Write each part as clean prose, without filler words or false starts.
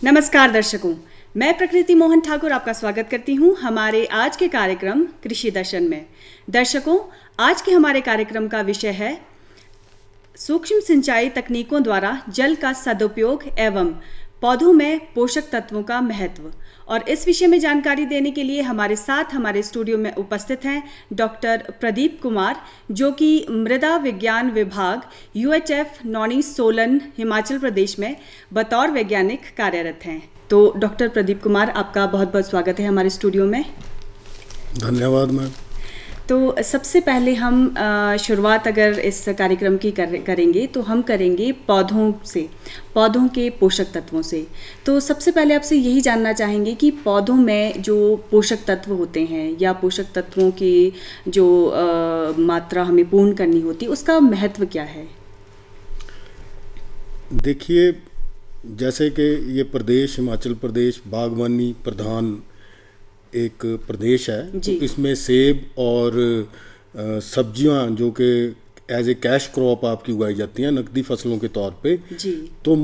नमस्कार दर्शकों, मैं प्रकृति मोहन ठाकुर आपका स्वागत करती हूं हमारे आज के कार्यक्रम कृषि दर्शन में। दर्शकों, आज के हमारे कार्यक्रम का विषय है सूक्ष्म सिंचाई तकनीकों द्वारा जल का सदुपयोग एवं पौधों में पोषक तत्वों का महत्व। और इस विषय में जानकारी देने के लिए हमारे साथ हमारे स्टूडियो में उपस्थित हैं डॉक्टर प्रदीप कुमार, जो कि मृदा विज्ञान विभाग UHF नौणी सोलन हिमाचल प्रदेश में बतौर वैज्ञानिक कार्यरत हैं। तो डॉक्टर प्रदीप कुमार, आपका बहुत बहुत स्वागत है हमारे स्टूडियो में। धन्यवाद मैम। तो सबसे पहले हम शुरुआत अगर इस कार्यक्रम की करेंगे तो हम करेंगे पौधों के पोषक तत्वों से। तो सबसे पहले आपसे यही जानना चाहेंगे कि पौधों में जो पोषक तत्व होते हैं या पोषक तत्वों की जो मात्रा हमें पूर्ण करनी होती है, उसका महत्व क्या है? देखिए, जैसे कि ये प्रदेश हिमाचल प्रदेश बागवानी प्रधान एक प्रदेश है, तो इसमें सेब और सब्जियां जो कि एज ए कैश क्रॉप आपकी उगाई जाती हैं नकदी फसलों के तौर पे जी। तो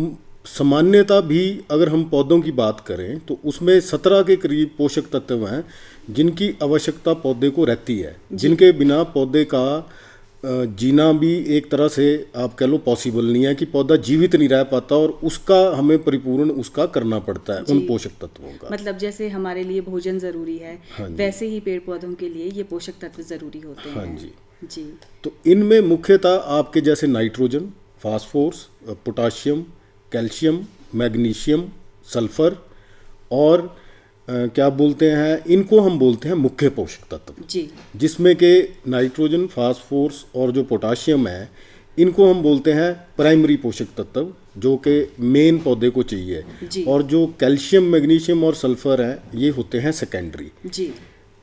सामान्यतः भी अगर हम पौधों की बात करें तो उसमें 17 के करीब पोषक तत्व हैं जिनकी आवश्यकता पौधे को रहती है, जिनके बिना पौधे का जीना भी एक तरह से आप कह लो पॉसिबल नहीं है, कि पौधा जीवित नहीं रह पाता और उसका हमें परिपूर्ण उसका करना पड़ता है उन पोषक तत्वों का। मतलब जैसे हमारे लिए भोजन जरूरी है, वैसे ही पेड़ पौधों के लिए ये पोषक तत्व जरूरी होते हैं। हाँ जी। तो इनमें मुख्यतः आपके जैसे nitrogen, phosphorus, potassium, calcium, magnesium, sulphur और क्या बोलते हैं, इनको हम बोलते हैं मुख्य पोषक तत्व जी। जिसमें के नाइट्रोजन, फास्फोरस और जो पोटाशियम है, इनको हम बोलते हैं प्राइमरी पोषक तत्व, जो कि मेन पौधे को चाहिए जी। और जो कैल्शियम, मैग्नीशियम और सल्फर हैं, ये होते हैं सेकेंडरी जी।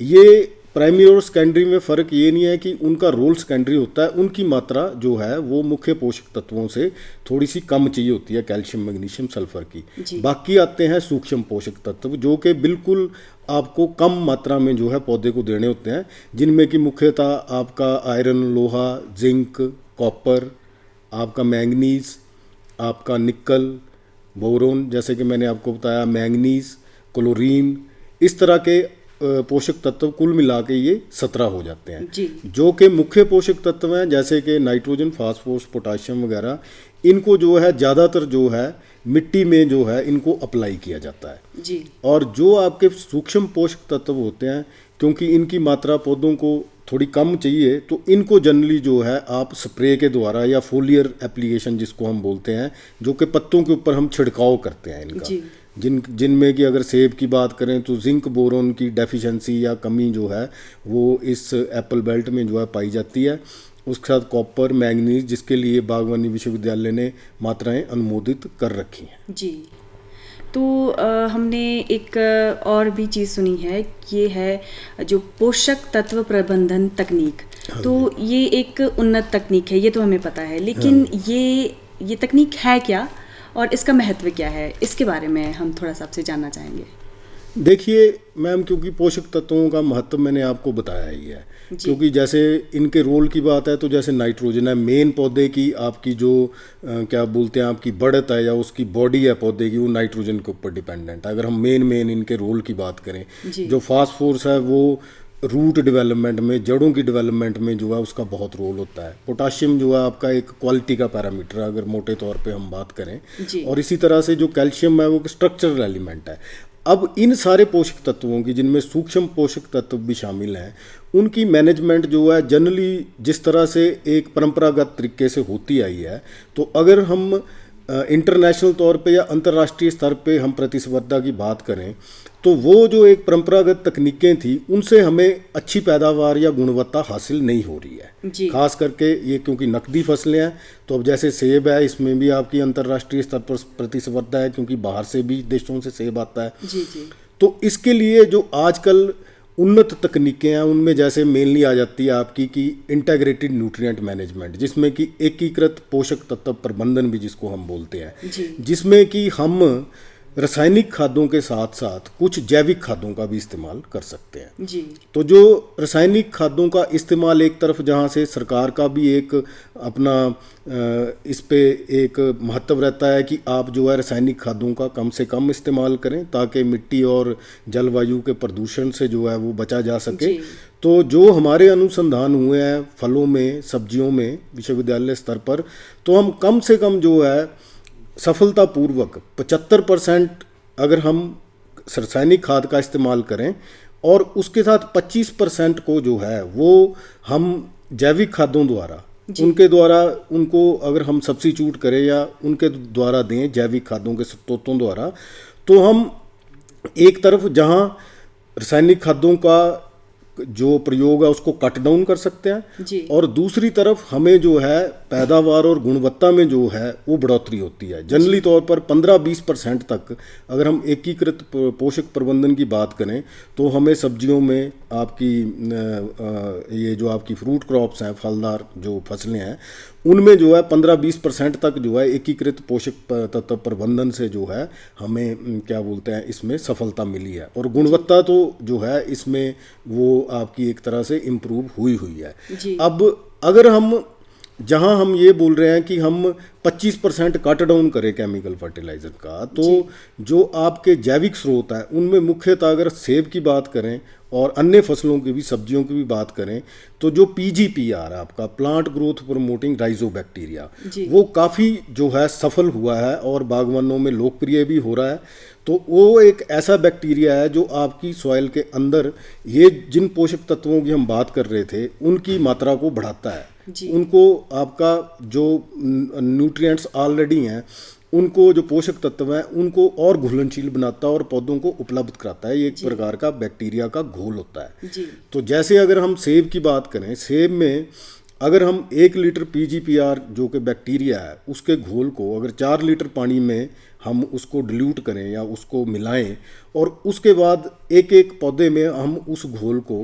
ये प्राइमरी और सेकेंडरी में फ़र्क ये नहीं है कि उनका रोल सेकेंडरी होता है, उनकी मात्रा जो है वो मुख्य पोषक तत्वों से थोड़ी सी कम चाहिए होती है, कैल्शियम, मैग्नीशियम, सल्फर की। बाकी आते हैं सूक्ष्म पोषक तत्व जो कि बिल्कुल आपको कम मात्रा में जो है पौधे को देने होते हैं, जिनमें कि मुख्यतः आपका आयरन, लोहा, जिंक, कॉपर, आपका मैंगनीज, आपका निकल, बोरोन, जैसे कि मैंने आपको बताया, मैंगनीज, क्लोरीन, इस तरह के पोषक तत्व कुल मिला के ये 17 हो जाते हैं जी। जो कि मुख्य पोषक तत्व हैं, जैसे कि नाइट्रोजन, फास्फोरस, पोटाशियम वगैरह, इनको जो है ज़्यादातर जो है मिट्टी में जो है इनको अप्लाई किया जाता है जी। और जो आपके सूक्ष्म पोषक तत्व होते हैं, क्योंकि इनकी मात्रा पौधों को थोड़ी कम चाहिए, तो इनको जनरली जो है आप स्प्रे के द्वारा या फोलियर एप्लीकेशन जिसको हम बोलते हैं, जो कि पत्तों के ऊपर हम छिड़काव करते हैं इनका, जिनमें कि अगर सेब की बात करें तो जिंक बोरोन की डेफिशिएंसी या कमी जो है वो इस एप्पल बेल्ट में जो है पाई जाती है। उसके साथ कॉपर, मैंगनीज, जिसके लिए बागवानी विश्वविद्यालय ने मात्राएं अनुमोदित कर रखी हैं जी। तो हमने एक और भी चीज़ सुनी है, ये है जो पोषक तत्व प्रबंधन तकनीक। तो ये एक उन्नत तकनीक है, ये तो हमें पता है, लेकिन ये तकनीक है क्या और इसका महत्व क्या है, इसके बारे में हम थोड़ा सा आपसे जानना चाहेंगे। देखिए मैम, क्योंकि पोषक तत्वों का महत्व मैंने आपको बताया ही है, क्योंकि जैसे इनके रोल की बात है तो जैसे नाइट्रोजन है, मेन पौधे की आपकी जो क्या बोलते हैं आपकी बढ़त है या उसकी बॉडी है पौधे की, वो नाइट्रोजन के ऊपर डिपेंडेंट है। अगर हम मेन इनके रोल की बात करें, जो फास्फोरस है वो रूट डेवलपमेंट में, जड़ों की डेवलपमेंट में जो है उसका बहुत रोल होता है। पोटाशियम जो है आपका एक क्वालिटी का पैरामीटर है अगर मोटे तौर पे हम बात करें, और इसी तरह से जो कैल्शियम है वो स्ट्रक्चरल एलिमेंट है। अब इन सारे पोषक तत्वों की, जिनमें सूक्ष्म पोषक तत्व भी शामिल हैं, उनकी मैनेजमेंट जो है जनरली जिस तरह से एक परंपरागत तरीके से होती आई है, तो अगर हम इंटरनेशनल तौर पे या अंतर्राष्ट्रीय स्तर पे हम प्रतिस्पर्धा की बात करें, तो वो जो एक परंपरागत तकनीकें थी उनसे हमें अच्छी पैदावार या गुणवत्ता हासिल नहीं हो रही है। खास करके ये क्योंकि नकदी फसलें हैं, तो अब जैसे सेब है, इसमें भी आपकी अंतर्राष्ट्रीय स्तर पर प्रतिस्पर्धा है, क्योंकि बाहर से भी देशों से सेब आता है जी। तो इसके लिए जो आजकल उन्नत तकनीकें हैं, उनमें जैसे मेनली आ जाती है आपकी कि इंटीग्रेटेड न्यूट्रिएंट मैनेजमेंट, जिसमें कि एकीकृत पोषक तत्व प्रबंधन भी जिसको हम बोलते हैं, जिसमें कि हम रासायनिक खादों के साथ साथ कुछ जैविक खादों का भी इस्तेमाल कर सकते हैं। जी। तो जो रासायनिक खादों का इस्तेमाल एक तरफ जहाँ से सरकार का भी एक अपना इस पे एक महत्व रहता है कि आप जो है रासायनिक खादों का कम से कम इस्तेमाल करें ताकि मिट्टी और जलवायु के प्रदूषण से जो है वो बचा जा सके। जी। तो जो हमारे अनुसंधान हुए हैं फलों में, सब्जियों में विश्वविद्यालय स्तर पर, तो हम कम से कम जो है सफलतापूर्वक 75% अगर हम रासायनिक खाद का इस्तेमाल करें और उसके साथ 25% को जो है वो हम जैविक खादों द्वारा उनके द्वारा उनको अगर हम सब्स्टिट्यूट करें या उनके द्वारा दें जैविक खादों के स्रोतों द्वारा, तो हम एक तरफ जहां रासायनिक खादों का जो प्रयोग है उसको कट डाउन कर सकते हैं जी। और दूसरी तरफ हमें जो है पैदावार और गुणवत्ता में जो है वो बढ़ोतरी होती है। जनरली तौर पर 15-20% तक अगर हम एकीकृत पोषक प्रबंधन की बात करें तो हमें सब्जियों में आपकी ये जो आपकी फ्रूट क्रॉप्स हैं, फलदार जो फसलें हैं, उनमें जो है 15-20% तक जो है एकीकृत पोषक तत्व प्रबंधन से जो है हमें क्या बोलते हैं इसमें सफलता मिली है और गुणवत्ता तो जो है इसमें वो आपकी एक तरह से इम्प्रूव हुई है। जी। अब अगर हम जहां हम ये बोल रहे हैं कि हम 25% कट डाउन करें केमिकल फर्टिलाइजर का, तो जो आपके जैविक स्रोत हैं उनमें मुख्यतः अगर सेब की बात करें और अन्य फसलों की भी, सब्जियों की भी बात करें, तो जो पीजीपीआर आपका प्लांट ग्रोथ प्रमोटिंग राइजोबैक्टीरिया, वो काफ़ी जो है सफल हुआ है और बागवानों में लोकप्रिय भी हो रहा है। तो वो एक ऐसा बैक्टीरिया है जो आपकी सॉइल के अंदर ये जिन पोषक तत्वों की हम बात कर रहे थे उनकी मात्रा को बढ़ाता है। उनको आपका जो न्यूट्रिएंट्स ऑलरेडी हैं उनको, जो पोषक तत्व हैं उनको और घुलनशील बनाता है और पौधों को उपलब्ध कराता है। ये एक प्रकार का बैक्टीरिया का घोल होता है। जी। तो जैसे अगर हम सेब की बात करें, सेब में अगर हम 1 लीटर पीजीपीआर जो कि बैक्टीरिया है उसके घोल को अगर 4 लीटर पानी में हम उसको डिल्यूट करें या उसको मिलाएं और उसके बाद एक पौधे में हम उस घोल को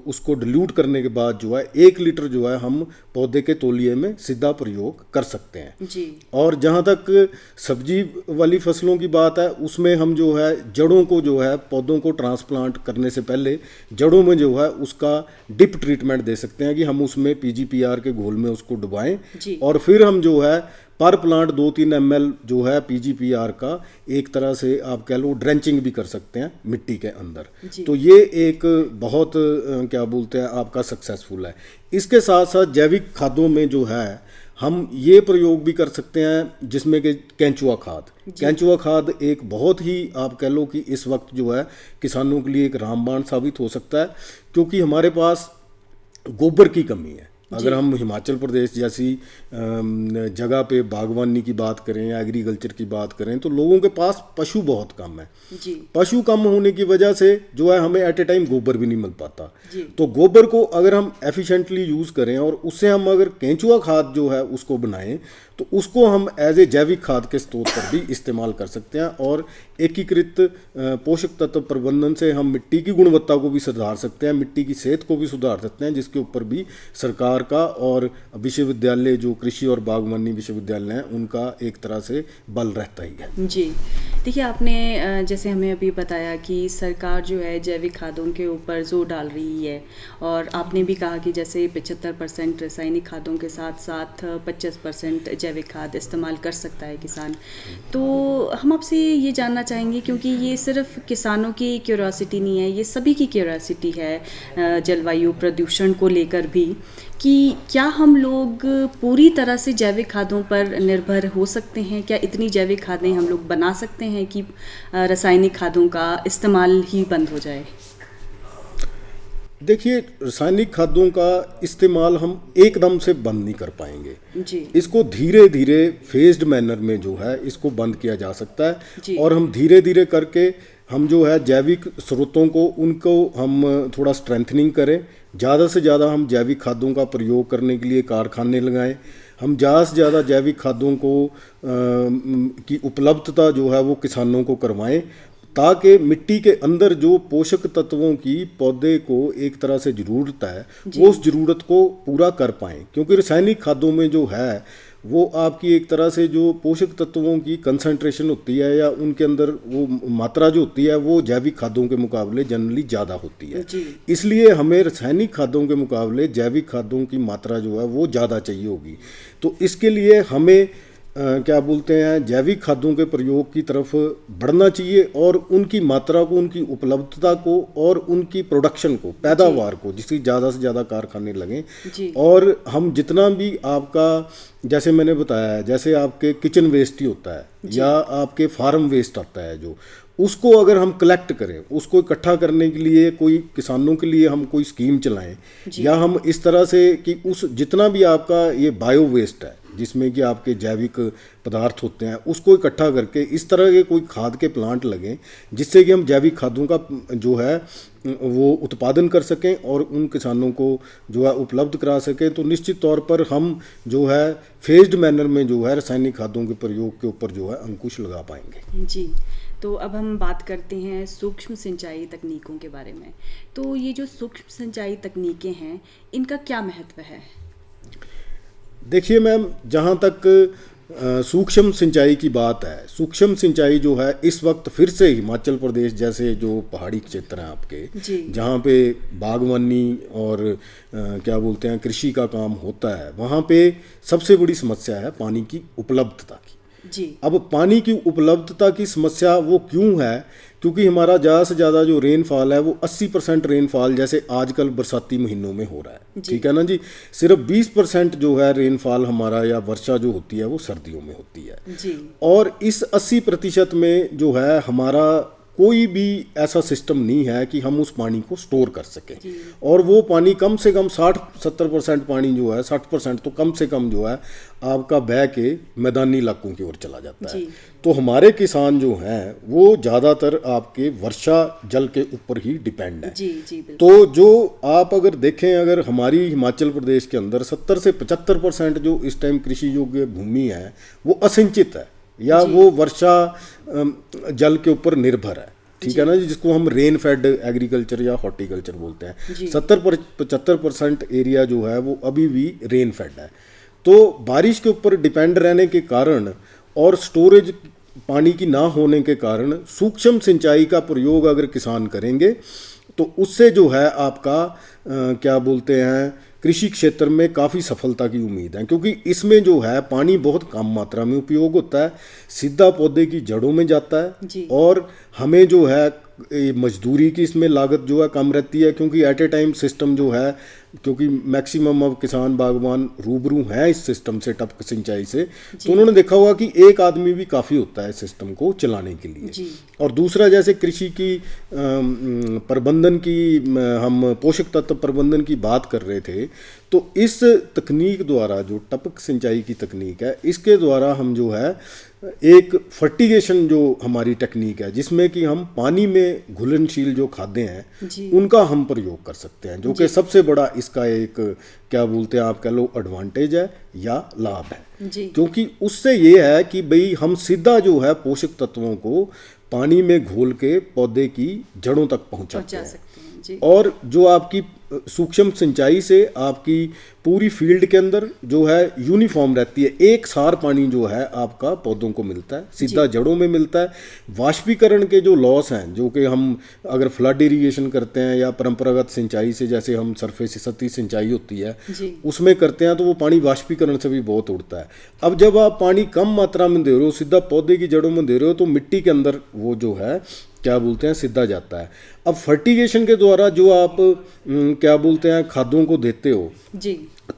उसको डिल्यूट करने के बाद जो है 1 लीटर जो है हम पौधे के तौलिए में सीधा प्रयोग कर सकते हैं। जी। और जहाँ तक सब्जी वाली फसलों की बात है उसमें हम जो है जड़ों को जो है पौधों को ट्रांसप्लांट करने से पहले जड़ों में जो है उसका डिप ट्रीटमेंट दे सकते हैं कि हम उसमें पीजीपीआर के घोल में उसको डुबाएं और फिर हम जो है पर प्लांट 2-3 ml जो है पीजीपीआर का एक तरह से आप कह लो ड्रेंचिंग भी कर सकते हैं मिट्टी के अंदर। तो ये एक बहुत क्या बोलते हैं आपका सक्सेसफुल है। इसके साथ साथ जैविक खादों में जो है हम ये प्रयोग भी कर सकते हैं जिसमें कि केंचुआ खाद। केंचुआ खाद एक बहुत ही आप कह लो कि इस वक्त जो है किसानों के लिए एक रामबाण साबित हो सकता है क्योंकि हमारे पास गोबर की कमी है। अगर हम हिमाचल प्रदेश जैसी जगह पे बागवानी की बात करें या एग्रीकल्चर की बात करें तो लोगों के पास पशु बहुत कम है। पशु कम होने की वजह से जो है हमें एट ए टाइम गोबर भी नहीं मिल पाता। तो गोबर को अगर हम एफिशिएंटली यूज़ करें और उससे हम अगर केंचुआ खाद जो है उसको बनाएं तो उसको हम एज ए जैविक खाद के स्रोत पर भी इस्तेमाल कर सकते हैं और एकीकृत पोषक तत्व प्रबंधन से हम मिट्टी की गुणवत्ता को भी सुधार सकते हैं, मिट्टी की सेहत को भी सुधार सकते हैं, जिसके ऊपर भी सरकार का और विश्वविद्यालय जो कृषि और बागवानी विश्वविद्यालय हैं उनका एक तरह से बल रहता ही है। जी। देखिए, आपने जैसे हमें अभी बताया कि सरकार जो है जैविक खादों के ऊपर जोर डाल रही है और आपने भी कहा कि जैसे 75% रासायनिक खादों के साथ साथ 25% जैविक खाद इस्तेमाल कर सकता है किसान। तो हम आपसे ये जानना चाहेंगे, क्योंकि ये सिर्फ किसानों की क्यूरियोसिटी नहीं है, ये सभी की क्यूरियोसिटी है जलवायु प्रदूषण को लेकर भी, कि क्या हम लोग पूरी तरह से जैविक खादों पर निर्भर हो सकते हैं? क्या इतनी जैविक खादें हम लोग बना सकते हैं कि रासायनिक खादों का इस्तेमाल ही बंद हो जाए? देखिए, रासायनिक खादों का इस्तेमाल हम एकदम से बंद नहीं कर पाएंगे जी। इसको धीरे धीरे फेज्ड मैनर में जो है इसको बंद किया जा सकता है और हम धीरे धीरे करके हम जो है जैविक स्रोतों को उनको हम थोड़ा स्ट्रेंथनिंग करें, ज़्यादा से ज़्यादा हम जैविक खादों का प्रयोग करने के लिए कारखाने लगाएं, हम ज़्यादा से ज़्यादा जैविक खादों को की उपलब्धता जो है वो किसानों को करवाएं, ताकि मिट्टी के अंदर जो पोषक तत्वों की पौधे को एक तरह से ज़रूरत है वो उस ज़रूरत को पूरा कर पाएँ। क्योंकि रासायनिक खादों में जो है वो आपकी एक तरह से जो पोषक तत्वों की कंसंट्रेशन होती है या उनके अंदर वो मात्रा जो होती है वो जैविक खादों के मुकाबले जनरली ज़्यादा होती है। इसलिए हमें रासायनिक खादों के मुकाबले जैविक खादों की मात्रा जो है वो ज़्यादा चाहिए होगी। तो इसके लिए हमें क्या बोलते हैं जैविक खादों के प्रयोग की तरफ बढ़ना चाहिए और उनकी मात्रा को, उनकी उपलब्धता को और उनकी प्रोडक्शन को, पैदावार को, जिसकी ज़्यादा से ज़्यादा कारखाने लगें। और हम जितना भी आपका, जैसे मैंने बताया, जैसे आपके किचन वेस्ट ही होता है या आपके फार्म वेस्ट आता है जो, उसको अगर हम कलेक्ट करें, उसको इकट्ठा करने के लिए कोई किसानों के लिए हम कोई स्कीम चलाएं या हम इस तरह से कि उस जितना भी आपका ये बायो वेस्ट है जिसमें कि आपके जैविक पदार्थ होते हैं उसको इकट्ठा करके इस तरह के कोई खाद के प्लांट लगें जिससे कि हम जैविक खादों का जो है वो उत्पादन कर सकें और उन किसानों को जो है उपलब्ध करा सकें। तो निश्चित तौर पर हम जो है फेज्ड मैनर में जो है रासायनिक खादों के प्रयोग के ऊपर जो है अंकुश लगा पाएंगे। जी, तो अब हम बात करते हैं सूक्ष्म सिंचाई तकनीकों के बारे में। तो ये जो सूक्ष्म सिंचाई तकनीकें हैं इनका क्या महत्व है? देखिए मैम, जहाँ तक सूक्ष्म सिंचाई की बात है, सूक्ष्म सिंचाई जो है इस वक्त फिर से हिमाचल प्रदेश जैसे जो पहाड़ी क्षेत्र हैं आपके, जहाँ पे बागवानी और क्या बोलते हैं कृषि का काम होता है, वहाँ पे सबसे बड़ी समस्या है पानी की उपलब्धता की। अब पानी की उपलब्धता की समस्या वो क्यों है? क्योंकि हमारा ज़्यादा से ज़्यादा जो रेनफॉल है वो 80% रेनफॉल जैसे आजकल बरसाती महीनों में हो रहा है, ठीक है ना जी। सिर्फ 20% जो है रेनफॉल हमारा या वर्षा जो होती है वो सर्दियों में होती है जी। और इस 80% में जो है हमारा कोई भी ऐसा सिस्टम नहीं है कि हम उस पानी को स्टोर कर सकें। और वो पानी कम से कम 60-70% पानी जो है, 60% तो कम से कम जो है आपका बह के मैदानी इलाकों की ओर चला जाता है। तो हमारे किसान जो हैं वो ज़्यादातर आपके वर्षा जल के ऊपर ही डिपेंड है। तो जो आप अगर देखें, अगर हमारी हिमाचल प्रदेश के अंदर 70 से 75% जो इस टाइम कृषि योग्य भूमि है वो असिंचित है या वो वर्षा जल के ऊपर निर्भर है, ठीक है ना जी, जिसको हम रेन फेड एग्रीकल्चर या हॉर्टिकल्चर बोलते हैं। 70-75% एरिया जो है वो अभी भी रेन फेड है। तो बारिश के ऊपर डिपेंड रहने के कारण और स्टोरेज पानी की ना होने के कारण सूक्ष्म सिंचाई का प्रयोग अगर किसान करेंगे तो उससे जो है आपका क्या बोलते हैं कृषि क्षेत्र में काफ़ी सफलता की उम्मीद है। क्योंकि इसमें जो है पानी बहुत कम मात्रा में उपयोग होता है, सीधा पौधे की जड़ों में जाता है और हमें जो है मजदूरी की इसमें लागत जो है कम रहती है। क्योंकि एट ए टाइम सिस्टम जो है, क्योंकि मैक्सिमम अब किसान बागवान रूबरू हैं इस सिस्टम से, टपक सिंचाई से, तो उन्होंने देखा होगा कि एक आदमी भी काफ़ी होता है सिस्टम को चलाने के लिए। और दूसरा, जैसे कृषि की प्रबंधन की हम पोषक तत्व प्रबंधन की बात कर रहे थे, तो इस तकनीक द्वारा जो टपक सिंचाई की तकनीक है इसके द्वारा हम जो है एक फर्टिगेशन जो हमारी टेक्निक है जिसमें कि हम पानी में घुलनशील जो खाद्य हैं उनका हम प्रयोग कर सकते हैं, जो कि सबसे बड़ा इसका एक क्या बोलते हैं आप कह लो एडवांटेज है या लाभ है। क्योंकि उससे ये है कि भाई हम सीधा जो है पोषक तत्वों को पानी में घोल के पौधे की जड़ों तक पहुंचाते हैं। और जो आपकी सूक्ष्म सिंचाई से आपकी पूरी फील्ड के अंदर जो है यूनिफॉर्म रहती है, एक सार पानी जो है आपका पौधों को मिलता है, सीधा जड़ों में मिलता है। वाष्पीकरण के जो लॉस हैं, जो कि हम अगर फ्लड इरिगेशन करते हैं या परंपरागत सिंचाई से, जैसे हम सरफेस सतही सिंचाई होती है उसमें करते हैं, तो वो पानी वाष्पीकरण से भी बहुत उड़ता है। अब जब आप पानी कम मात्रा में दे रहे हो, सीधा पौधे की जड़ों में दे रहे हो, तो मिट्टी के अंदर वो जो है क्या बोलते हैं सीधा जाता है। अब फर्टिगेशन के द्वारा जो आप क्या बोलते हैं खादों को देते हो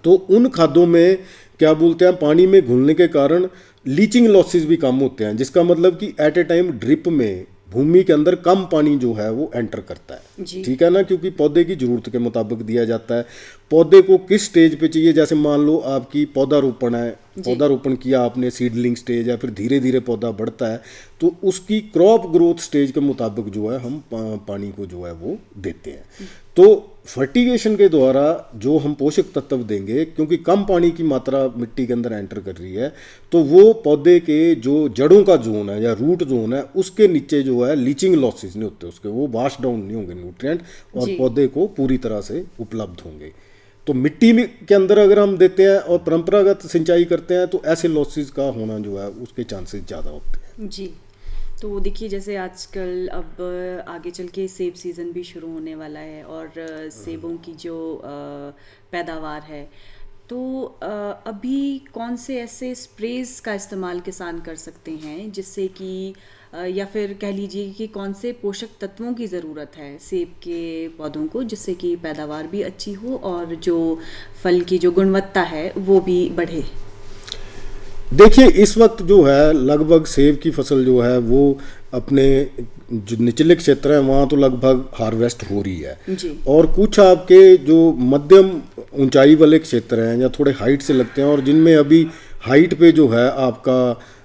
तो उन खादों में क्या बोलते हैं पानी में घुलने के कारण लीचिंग लॉसेस भी कम होते हैं, जिसका मतलब कि एट ए टाइम ड्रिप में भूमि के अंदर कम पानी जो है वो एंटर करता है, ठीक है ना, क्योंकि पौधे की जरूरत के मुताबिक दिया जाता है। पौधे को किस स्टेज पे चाहिए, जैसे मान लो आपकी पौधारोपण है, पौधारोपण किया आपने, सीडलिंग स्टेज है, फिर धीरे धीरे पौधा बढ़ता है, तो उसकी क्रॉप ग्रोथ स्टेज के मुताबिक जो है हम पानी को जो है वो देते हैं। तो फर्टिगेशन के द्वारा जो हम पोषक तत्व देंगे, क्योंकि कम पानी की मात्रा मिट्टी के अंदर एंटर कर रही है, तो वो पौधे के जो जड़ों का जोन है या रूट जोन है उसके नीचे जो है लीचिंग लॉसेस नहीं होते उसके, वो वाश डाउन नहीं होंगे न्यूट्रिएंट और जी। पौधे को पूरी तरह से उपलब्ध होंगे। तो मिट्टी में के अंदर अगर हम देते हैं और परंपरागत सिंचाई करते हैं तो ऐसे लॉसेस का होना जो है उसके चांसेस ज़्यादा होते हैं। जी। तो देखिए जैसे आजकल अब आगे चल के सेब सीज़न भी शुरू होने वाला है और सेबों की जो पैदावार है, तो अभी कौन से ऐसे स्प्रेज का इस्तेमाल किसान कर सकते हैं जिससे कि या फिर कह लीजिए कि कौन से पोषक तत्वों की ज़रूरत है सेब के पौधों को जिससे कि पैदावार भी अच्छी हो और जो फल की जो गुणवत्ता है वो भी बढ़े? देखिए इस वक्त जो है लगभग सेब की फसल जो है वो अपने जो निचले क्षेत्र है वहाँ तो लगभग हार्वेस्ट हो रही है जी। और कुछ आपके जो मध्यम ऊंचाई वाले क्षेत्र हैं या थोड़े हाइट से लगते हैं और जिनमें अभी हाइट पे जो है आपका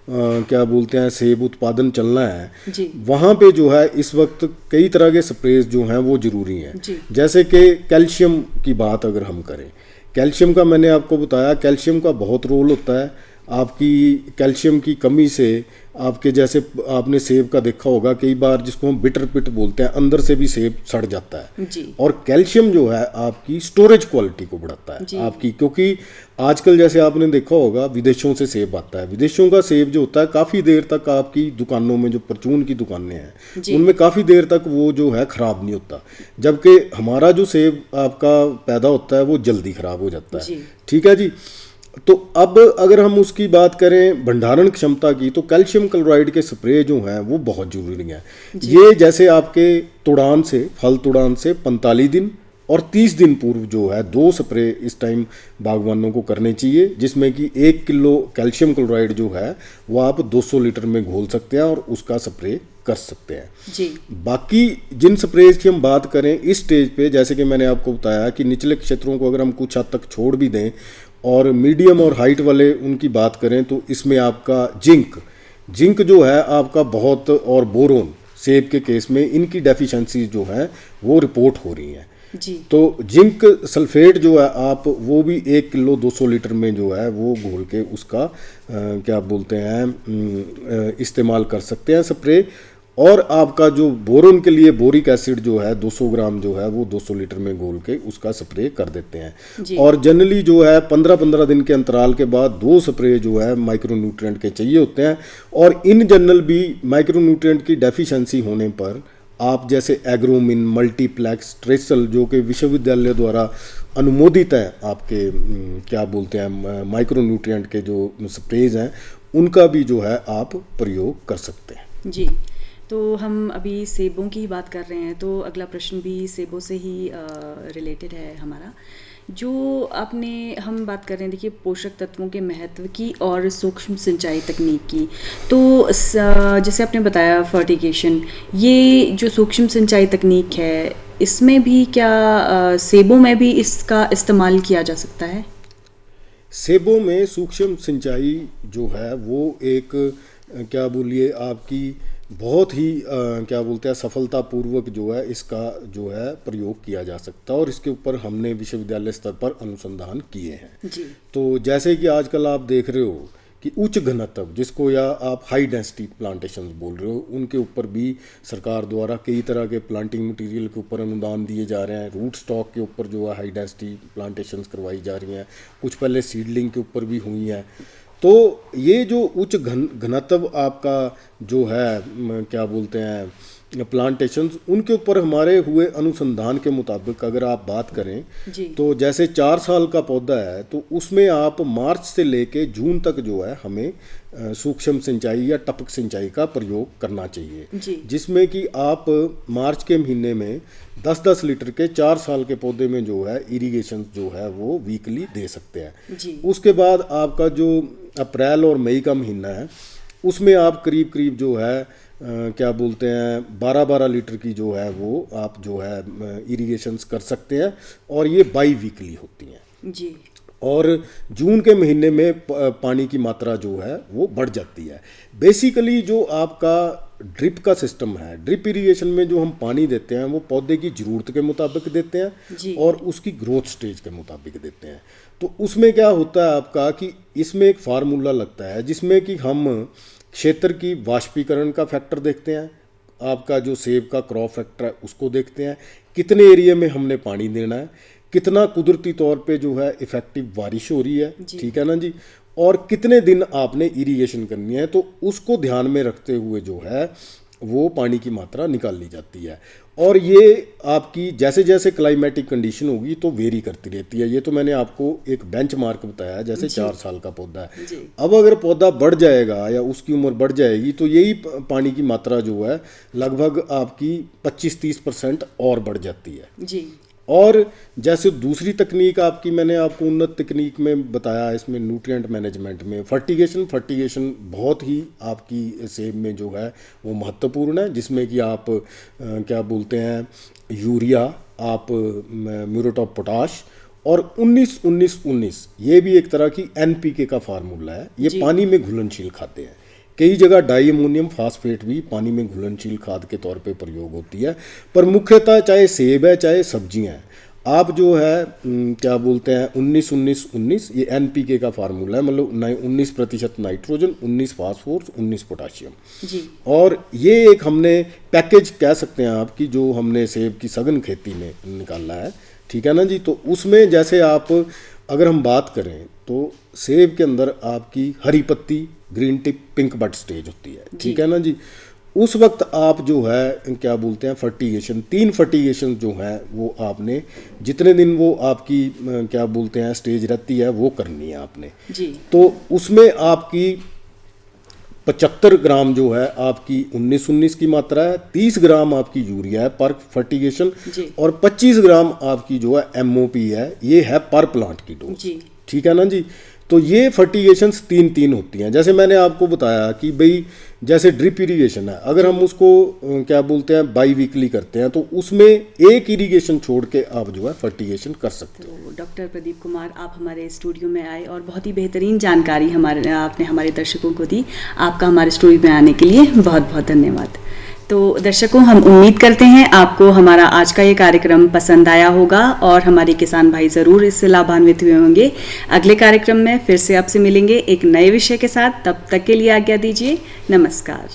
क्या बोलते हैं सेब उत्पादन चलना है, जी। वहाँ पे जो है इस वक्त कई तरह के स्प्रेज जो हैं वो ज़रूरी हैं। जी। जैसे कि कैल्शियम की बात अगर हम करें, कैल्शियम का मैंने आपको बताया, कैल्शियम का बहुत रोल होता है। आपकी कैल्शियम की कमी से आपके जैसे आपने सेब का देखा होगा कई बार जिसको हम बिटर पिट बोलते हैं, अंदर से भी सेब सड़ जाता है। जी। और कैल्शियम जो है आपकी स्टोरेज क्वालिटी को बढ़ाता जी। है आपकी, क्योंकि आजकल जैसे आपने देखा होगा विदेशों से सेब आता है, विदेशों का सेब जो होता है काफ़ी देर तक आपकी दुकानों में जो परचून की दुकानें हैं जी। उनमें काफ़ी देर तक वो जो है ख़राब नहीं होता, जबकि हमारा जो सेब आपका पैदा होता है वो जल्दी ख़राब हो जाता है। जी। ठीक है जी। तो अब अगर हम उसकी बात करें भंडारण क्षमता की, तो कैल्शियम क्लोराइड के स्प्रे जो हैं वो बहुत जरूरी हैं। ये जैसे आपके तुड़ान से फल तुड़ान से 45 दिन और 30 दिन पूर्व जो है 2 स्प्रे इस टाइम बागवानों को करने चाहिए, जिसमें कि 1 किलो कैल्शियम क्लोराइड जो है वो आप 200 लीटर में घोल सकते हैं और उसका स्प्रे कर सकते हैं। जी। बाकी जिन स्प्रेज की हम बात करें इस स्टेज पे, जैसे कि मैंने आपको बताया कि निचले क्षेत्रों को अगर हम कुछ हद तक छोड़ भी दें और मीडियम और हाइट वाले उनकी बात करें तो इसमें आपका जिंक जो है आपका बहुत, और बोरोन सेब के केस में इनकी डेफिशिएंसी जो है वो रिपोर्ट हो रही हैं। जी। तो जिंक सल्फेट जो है आप वो भी 1 किलो 200 लीटर में जो है वो घोल के उसका क्या बोलते हैं इस्तेमाल कर सकते हैं स्प्रे। और आपका जो बोरोन के लिए बोरिक एसिड जो है 200 ग्राम जो है वो 200 लीटर में घोल के उसका स्प्रे कर देते हैं। और जनरली जो है 15-15 दिन के अंतराल के बाद 2 स्प्रे जो है माइक्रोन्यूट्रिएंट के चाहिए होते हैं। और इन जनरल भी माइक्रोन्यूट्रिएंट की डेफिशिएंसी होने पर आप जैसे एग्रोमिन, मल्टीप्लेक्स, ट्रेसल जो कि विश्वविद्यालय द्वारा अनुमोदित हैं आपके क्या बोलते हैं माइक्रोन्यूट्रिएंट के जो स्प्रेज हैं उनका भी जो है आप प्रयोग कर सकते हैं। जी। तो हम अभी सेबों की ही बात कर रहे हैं तो अगला प्रश्न भी सेबों से ही रिलेटेड है हमारा। जो आपने हम बात कर रहे हैं देखिए पोषक तत्वों के महत्व की और सूक्ष्म सिंचाई तकनीक की, तो जैसे आपने बताया फर्टिगेशन, ये जो सूक्ष्म सिंचाई तकनीक है इसमें भी क्या सेबों में भी इसका इस्तेमाल किया जा सकता है? सेबों में सूक्ष्म सिंचाई जो है वो एक क्या बोलिए आपकी बहुत ही क्या बोलते हैं सफलतापूर्वक जो है इसका जो है प्रयोग किया जा सकता है और इसके ऊपर हमने विश्वविद्यालय स्तर पर अनुसंधान किए हैं। जी। तो जैसे कि आजकल आप देख रहे हो कि उच्च घनत्व जिसको या आप हाई डेंसिटी प्लांटेशंस बोल रहे हो, उनके ऊपर भी सरकार द्वारा कई तरह के प्लांटिंग मटेरियल के ऊपर अनुदान दिए जा रहे हैं। रूट स्टॉक के ऊपर जो है हाई डेंसिटी प्लांटेशंस करवाई जा रही हैं, कुछ पहले सीडलिंग के ऊपर भी हुई हैं। तो ये जो उच्च घनत्व आपका जो है क्या बोलते हैं प्लांटेशंस, उनके ऊपर हमारे हुए अनुसंधान के मुताबिक अगर आप बात करें जी। तो जैसे 4 साल का पौधा है तो उसमें आप मार्च से लेके जून तक जो है हमें सूक्ष्म सिंचाई या टपक सिंचाई का प्रयोग करना चाहिए। जी। जिसमें कि आप मार्च के महीने में 10-10 लीटर के 4 साल के पौधे में जो है इरिगेशन जो है वो वीकली दे सकते हैं। जी। उसके बाद आपका जो अप्रैल और मई का महीना है उसमें आप करीब करीब जो है क्या बोलते हैं 12-12 लीटर की जो है वो आप जो है इरिगेशंस कर सकते हैं और ये बाई वीकली होती हैं। जी। और जून के महीने में पानी की मात्रा जो है वो बढ़ जाती है। बेसिकली जो आपका ड्रिप का सिस्टम है, ड्रिप इरिगेशन में जो हम पानी देते हैं वो पौधे की ज़रूरत के मुताबिक देते हैं और उसकी ग्रोथ स्टेज के मुताबिक देते हैं। तो उसमें क्या होता है आपका कि इसमें एक फार्मूला लगता है जिसमें कि हम क्षेत्र की वाष्पीकरण का फैक्टर देखते हैं, आपका जो सेब का क्रॉप फैक्टर है उसको देखते हैं, कितने एरिया में हमने पानी देना है, कितना कुदरती तौर पे जो है इफेक्टिव बारिश हो रही है, ठीक है ना जी, और कितने दिन आपने इरिगेशन करनी है। तो उसको ध्यान में रखते हुए जो है वो पानी की मात्रा निकाल ली जाती है। और ये आपकी जैसे जैसे क्लाइमेटिक कंडीशन होगी तो वेरी करती रहती है। ये तो मैंने आपको एक बेंचमार्क बताया, जैसे 4 साल का पौधा है। अब अगर पौधा बढ़ जाएगा या उसकी उम्र बढ़ जाएगी तो यही पानी की मात्रा जो है लगभग आपकी 25-30% और बढ़ जाती है जी। और जैसे दूसरी तकनीक आपकी मैंने आपको उन्नत तकनीक में बताया, इसमें न्यूट्रिएंट मैनेजमेंट में फर्टिगेशन बहुत ही आपकी सेब में जो है वो महत्वपूर्ण है, जिसमें कि आप क्या बोलते हैं यूरिया, आप म्यूरेट ऑफ पोटाश और 19-19-19 ये भी एक तरह की NPK का फार्मूला है। ये पानी में घुलनशील खाते हैं। कई जगह डाई अमोनियम फास्फेट भी पानी में घुलनशील खाद के तौर पे प्रयोग होती है, पर मुख्यतः चाहे सेब है चाहे सब्जियां हैं, आप जो है क्या बोलते हैं 19-19-19 ये NPK का फार्मूला है, मतलब 19% नाइट्रोजन, 19 फास्फोरस, 19 पोटाशियम जी। और ये एक हमने पैकेज कह सकते हैं आपकी जो हमने सेब की सघन खेती में निकाला है, ठीक है ना जी। तो उसमें जैसे आप अगर हम बात करें तो सेब के अंदर आपकी हरी पत्ती, ग्रीन टिप, पिंक बड स्टेज होती है, ठीक है ना जी। उस वक्त आप जो है क्या बोलते हैं फर्टिगेशन, 3 फर्टिगेशन जो है वो आपने जितने दिन वो आपकी क्या बोलते हैं स्टेज रहती है वो करनी है आपने जी। तो उसमें आपकी 75 ग्राम जो है आपकी 19-19 की मात्रा है, 30 ग्राम आपकी यूरिया है पर फर्टिगेशन और 25 ग्राम आपकी जो है MOP है, ये है पर प्लांट की डोज, ठीक है ना जी। तो ये फर्टिगेशंस 3 होती हैं। जैसे मैंने आपको बताया कि भाई जैसे ड्रिप इरिगेशन है, अगर हम उसको क्या बोलते हैं बाई वीकली करते हैं तो उसमें एक इरिगेशन छोड़ के आप जो है फर्टिगेशन कर सकते हो। तो डॉक्टर प्रदीप कुमार आप हमारे स्टूडियो में आए और बहुत ही बेहतरीन जानकारी आपने हमारे दर्शकों को दी। आपका हमारे स्टूडियो में आने के लिए बहुत बहुत धन्यवाद। तो दर्शकों, हम उम्मीद करते हैं आपको हमारा आज का ये कार्यक्रम पसंद आया होगा और हमारे किसान भाई ज़रूर इससे लाभान्वित हुए होंगे। अगले कार्यक्रम में फिर से आपसे मिलेंगे एक नए विषय के साथ। तब तक के लिए आज्ञा दीजिए। नमस्कार।